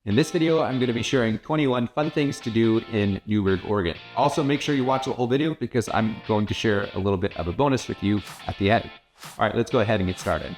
In this video, I'm going to be sharing 21 fun things to do in Newberg, Oregon. Also, make sure you watch the whole video because I'm going to share a little bit of a bonus with you at the end. All right, let's go ahead and get started.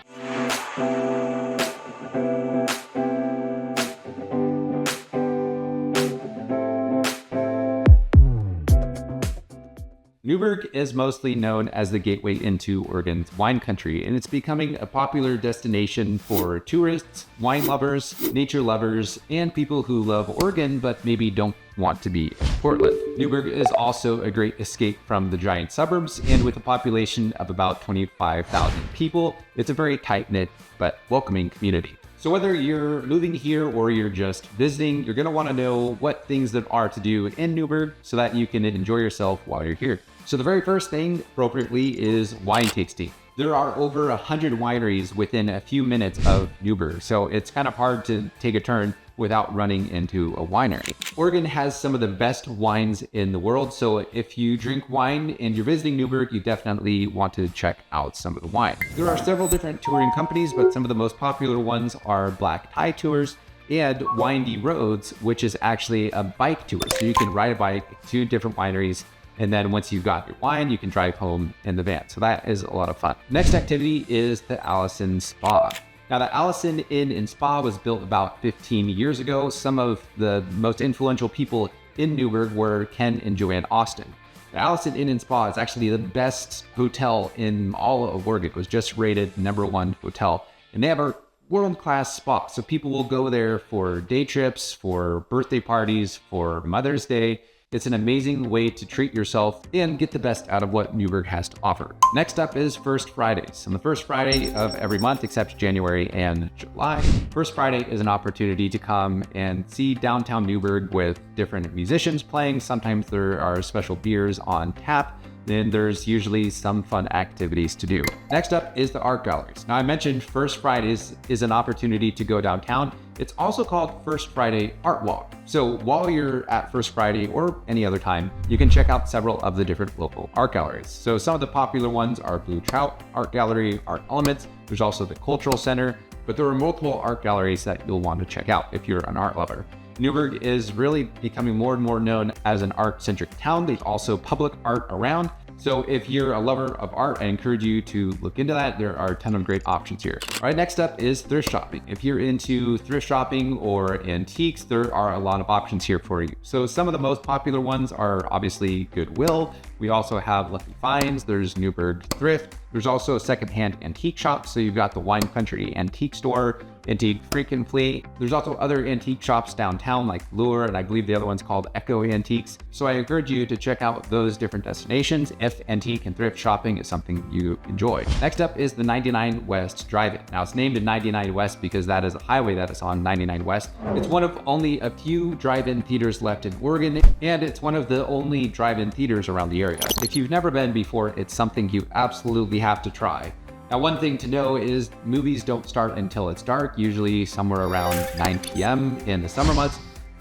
Newberg is mostly known as the gateway into Oregon's wine country, and it's becoming a popular destination for tourists, wine lovers, nature lovers, and people who love Oregon but maybe don't want to be in Portland. Newberg is also a great escape from the giant suburbs, and with a population of about 25,000 people, it's a very tight-knit but welcoming community. So whether you're moving here or you're just visiting, you're going to want to know what things there are to do in Newberg so that you can enjoy yourself while you're here. So the very first thing, appropriately, is wine tasting. There are over 100 wineries within a few minutes of Newberg, so it's kind of hard to take a turn without running into a winery. Oregon has some of the best wines in the world, so if you drink wine and you're visiting Newberg, you definitely want to check out some of the wine. There are several different touring companies, but some of the most popular ones are Black Tie Tours and Windy Roads, which is actually a bike tour. So you can ride a bike to different wineries, and then once you've got your wine, you can drive home in the van. So that is a lot of fun. Next activity is the Allison Spa. Now, the Allison Inn and Spa was built about 15 years ago. Some of the most influential people in Newberg were Ken and Joanne Austin. The Allison Inn and Spa is actually the best hotel in all of Oregon. It was just rated #1 hotel. And they have a world-class spa. So people will go there for day trips, for birthday parties, for Mother's Day. It's an amazing way to treat yourself and get the best out of what Newberg has to offer. Next up is First Fridays. On the first Friday of every month, except January and July, First Friday is an opportunity to come and see downtown Newberg with different musicians playing. Sometimes there are special beers on tap. Then there's usually some fun activities to do. Next up is the art galleries. Now, I mentioned First Fridays is an opportunity to go downtown. It's also called First Friday Art Walk. So while you're at First Friday or any other time, you can check out several of the different local art galleries. So some of the popular ones are Blue Trout Art Gallery, Art Elements. There's also the Cultural Center, but there are multiple art galleries that you'll want to check out if you're an art lover. Newberg is really becoming more and more known as an art-centric town. There's also public art around. So if you're a lover of art, I encourage you to look into that. There are a ton of great options here. All right, next up is thrift shopping. If you're into thrift shopping or antiques, there are a lot of options here for you. So some of the most popular ones are obviously Goodwill. We also have Lucky Finds. There's Newberg Thrift. There's also a secondhand antique shop. So you've got the Wine Country Antique Store, Antique Freak and Fleet. There's also other antique shops downtown like Lure, and I believe the other one's called Echo Antiques. So I encourage you to check out those different destinations if antique and thrift shopping is something you enjoy. Next up is the 99 West Drive-In. Now, it's named the 99 West because that is a highway that is on 99 West. It's one of only a few drive-in theaters left in Oregon, and it's one of the only drive-in theaters around the area. If you've never been before, it's something you absolutely have to try. Now, one thing to know is movies don't start until it's dark, usually somewhere around 9 p.m. in the summer months.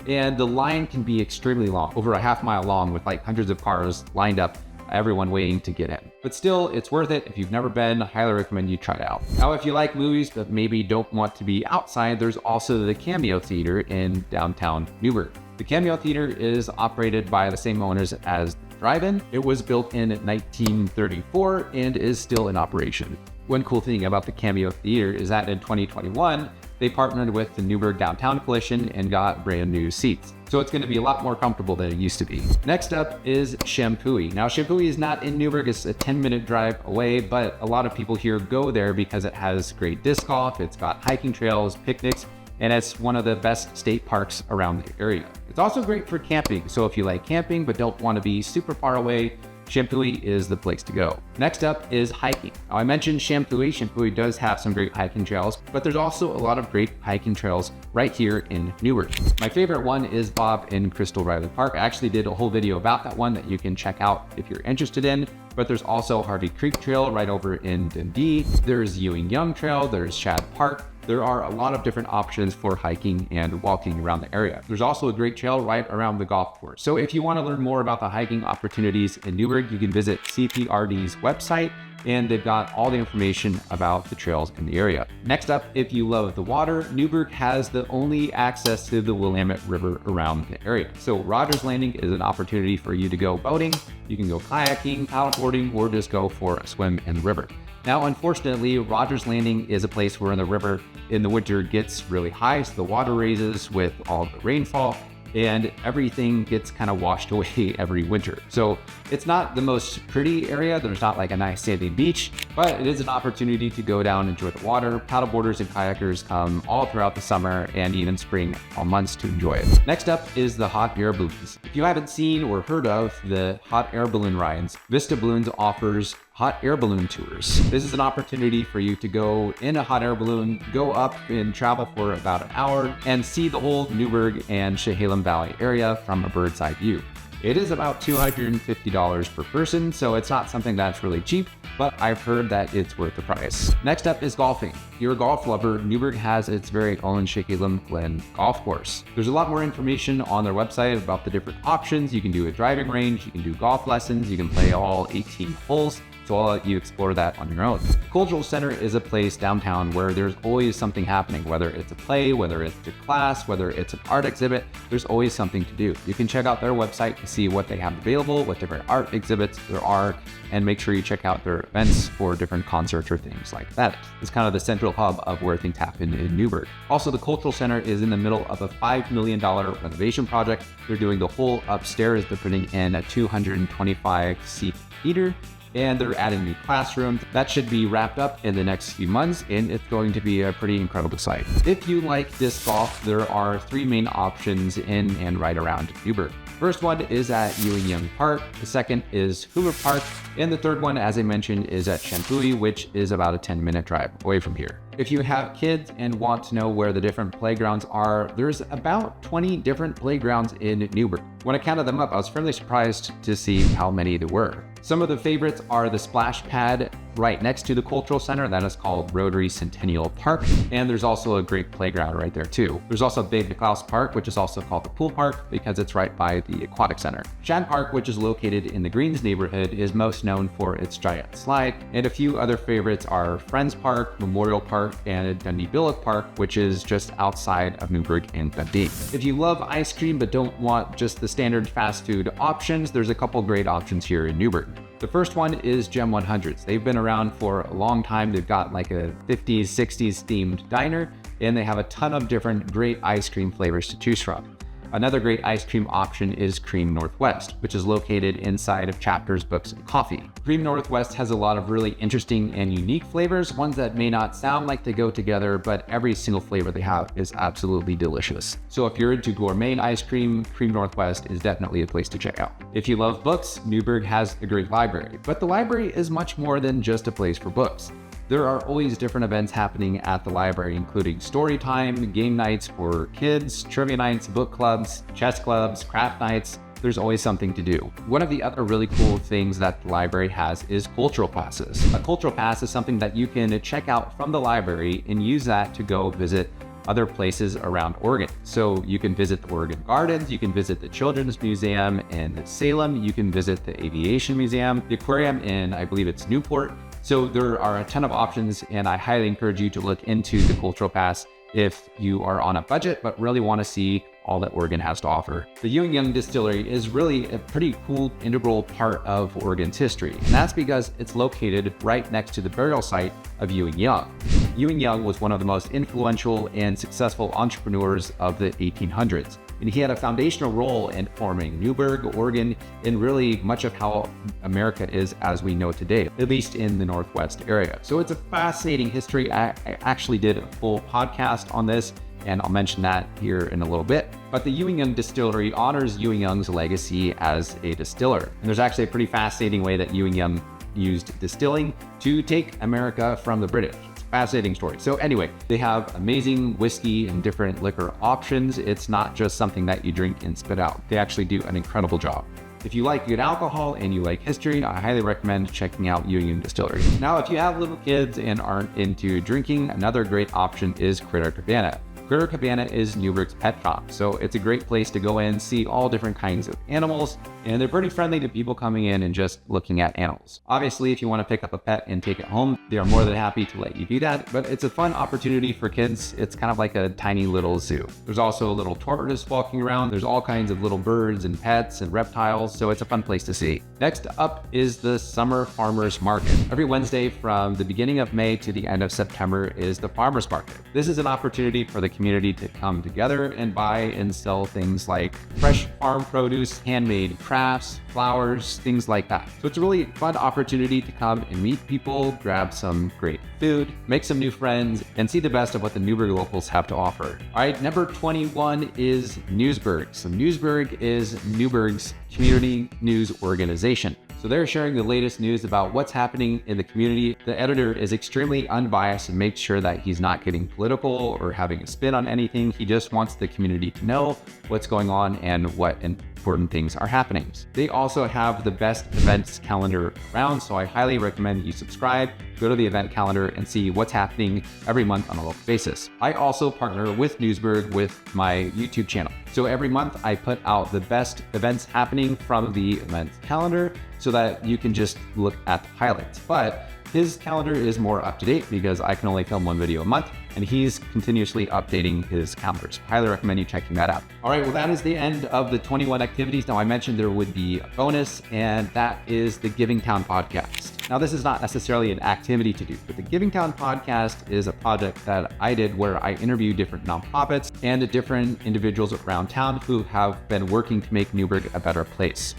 And the line can be extremely long, over a half-mile long with like hundreds of cars lined up, everyone waiting to get in. But still, it's worth it. If you've never been, I highly recommend you try it out. Now, if you like movies but maybe don't want to be outside, there's also the Cameo Theater in downtown Newberg. The Cameo Theater is operated by the same owners as the Drive-In. It was built in 1934 and is still in operation. One cool thing about the Cameo Theater is that in 2021, they partnered with the Newberg Downtown Coalition and got brand new seats. So it's going to be a lot more comfortable than it used to be. Next up is Champoeg. Now, Champoeg is not in Newberg. It's a 10-minute drive away, but a lot of people here go there because it has great disc golf. It's got hiking trails, picnics, and it's one of the best state parks around the area. It's also great for camping. So if you like camping but don't want to be super far away, Champoeg is the place to go. Next up is hiking. Now, I mentioned Champoeg. Champoeg does have some great hiking trails, but there's also a lot of great hiking trails right here in Newberg. My favorite one is Bob and Crystal Riley Park. I actually did a whole video about that one that you can check out if you're interested in, but there's also Harvey Creek Trail right over in Dundee. There's Ewing Young Trail, there's Shad Park. there are a lot of different options for hiking and walking around the area. There's also a great trail right around the golf course. So if you want to learn more about the hiking opportunities in Newberg, you can visit CPRD's website, and they've got all the information about the trails in the area. Next up, if you love the water, Newberg has the only access to the Willamette River around the area. So Rogers Landing is an opportunity for you to go boating, you can go kayaking, paddleboarding, or just go for a swim in the river. Now, unfortunately, Rogers Landing is a place where the river in the winter gets really high, so the water raises with all the rainfall, and everything gets kind of washed away every winter. So it's not the most pretty area. There's not like a nice sandy beach, but it is an opportunity to go down, enjoy the water. Paddleboarders and kayakers come all throughout the summer and even spring all months to enjoy it. Next up is the hot air balloons. If you haven't seen or heard of the hot air balloon rides, Vista Balloons offers hot air balloon tours. This is an opportunity for you to go in a hot air balloon, go up and travel for about an hour and see the whole Newberg and Chehalem Valley area from a bird's eye view. It is about $250 per person, so it's not something that's really cheap, but I've heard that it's worth the price. Next up is golfing. If you're a golf lover, Newberg has its very own Chehalem Glen golf course. There's a lot more information on their website about the different options. You can do a driving range, you can do golf lessons, you can play all 18 holes. So I'll let you explore that on your own. Cultural Center is a place downtown where there's always something happening, whether it's a play, whether it's a class, whether it's an art exhibit, there's always something to do. You can check out their website to see what they have available, what different art exhibits there are, and make sure you check out their events for different concerts or things like that. It's kind of the central hub of where things happen in Newberg. Also, the Cultural Center is in the middle of a $5 million renovation project. They're doing the whole upstairs. They're putting in a 225-seat theater, and they're adding new classrooms. That should be wrapped up in the next few months, and it's going to be a pretty incredible site. If you like disc golf, there are 3 main options in and right around Newberg. First one is at Ewing Young Park, the second is Hoover Park, and the third one, as I mentioned, is at Champoeg, which is about a 10-minute drive away from here. If you have kids and want to know where the different playgrounds are, there's about 20 different playgrounds in Newberg. When I counted them up, I was fairly surprised to see how many there were. Some of the favorites are the splash pad right next to the Cultural Center. That is called Rotary Centennial Park. And there's also a great playground right there too. There's also Big Nicklaus Park, which is also called the Pool Park because it's right by the Aquatic Center. Shad Park, which is located in the Greens neighborhood, is most known for its giant slide. And a few other favorites are Friends Park, Memorial Park, and Dundee Billock Park, which is just outside of Newberg and Dundee. If you love ice cream but don't want just the standard fast food options, there's a couple great options here in Newberg. The first one is Gem 100s. They've been around for a long time. They've got like a 50s, 60s themed diner, and they have a ton of different great ice cream flavors to choose from. Another great ice cream option is Cream Northwest, which is located inside of Chapters Books and Coffee. Cream Northwest has a lot of really interesting and unique flavors, ones that may not sound like they go together, but every single flavor they have is absolutely delicious. So if you're into gourmet ice cream, Cream Northwest is definitely a place to check out. If you love books, Newberg has a great library, but the library is much more than just a place for books. There are always different events happening at the library, including story time, game nights for kids, trivia nights, book clubs, chess clubs, craft nights. There's always something to do. One of the other really cool things that the library has is cultural passes. A cultural pass is something that you can check out from the library and use that to go visit other places around Oregon. So you can visit the Oregon Gardens, you can visit the Children's Museum in Salem, you can visit the Aviation Museum, the aquarium in, I believe it's Newport. So there are a ton of options, and I highly encourage you to look into the Cultural Pass if you are on a budget but really want to see all that Oregon has to offer. The Ewing Young Distillery is really a pretty cool integral part of Oregon's history, and that's because it's located right next to the burial site of Ewing Young. Ewing Young was one of the most influential and successful entrepreneurs of the 1800s. And he had a foundational role in forming Newberg, Oregon, and really much of how America is as we know today, at least in the Northwest area. So it's a fascinating history. I actually did a full podcast on this, and I'll mention that here in a little bit. But the Ewing Young Distillery honors Ewing Young's legacy as a distiller. And there's actually a pretty fascinating way that Ewing Young used distilling to take America from the British. Fascinating story. So anyway, they have amazing whiskey and different liquor options. It's not just something that you drink and spit out. They actually do an incredible job. If you like good alcohol and you like history, I highly recommend checking out Ewing Distillery. Now, if you have little kids and aren't into drinking, another great option is Cabana. Cabana is Newberg's pet shop, so it's a great place to go in, see all different kinds of animals, and they're pretty friendly to people coming in and just looking at animals. Obviously, if you want to pick up a pet and take it home, they are more than happy to let you do that, but it's a fun opportunity for kids. It's kind of like a tiny little zoo. There's also a little tortoise walking around. There's all kinds of little birds and pets and reptiles, so it's a fun place to see. Next up is the Summer Farmers Market. Every Wednesday from the beginning of May to the end of September is the Farmers Market. This is an opportunity for the community to come together and buy and sell things like fresh farm produce, handmade crafts, flowers, things like that. So it's a really fun opportunity to come and meet people, grab some great food, make some new friends, and see the best of what the Newberg locals have to offer. All right, number 21 is Newsberg. So Newsberg is Newberg's community news organization. So they're sharing the latest news about what's happening in the community. The editor is extremely unbiased and makes sure that he's not getting political or having a spin on anything. He just wants the community to know what's going on and what important things are happening. They also have the best events calendar around, so I highly recommend you subscribe, go to the event calendar, and see what's happening every month on a local basis. I also partner with Newsberg with my YouTube channel. So every month I put out the best events happening from the events calendar so that you can just look at the highlights. But his calendar is more up to date because I can only film one video a month, and he's continuously updating his calendars. Highly recommend you checking that out. All right, well, that is the end of the 21 activities. Now, I mentioned there would be a bonus, and that is the Giving Town podcast. Now, this is not necessarily an activity to do, but the Giving Town podcast is a project that I did where I interview different nonprofits and different individuals around town who have been working to make Newberg a better place.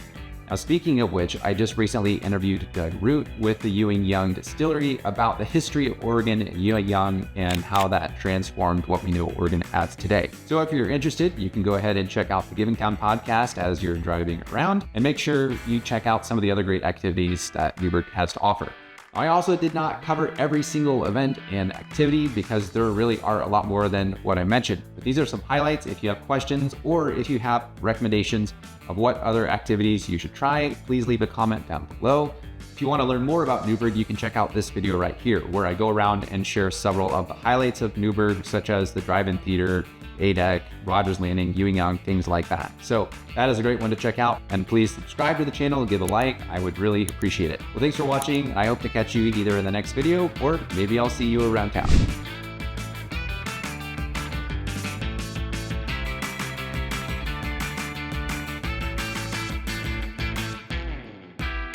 Now, speaking of which, I just recently interviewed Doug Root with the Ewing Young Distillery about the history of Oregon and Ewing Young and how that transformed what we know Oregon as today. So if you're interested, you can go ahead and check out the Giving Town podcast as you're driving around, and make sure you check out some of the other great activities that Newberg has to offer. I also did not cover every single event and activity because there really are a lot more than what I mentioned. But these are some highlights. If you have questions or if you have recommendations of what other activities you should try, please leave a comment down below. If you want to learn more about Newberg, you can check out this video right here, where I go around and share several of the highlights of Newberg, such as the drive-in theater, A-Deck, Rogers Landing, Ewing Young, things like that. So that is a great one to check out, and please subscribe to the channel, give a like. I would really appreciate it. Well, thanks for watching, and I hope to catch you either in the next video or maybe I'll see you around town.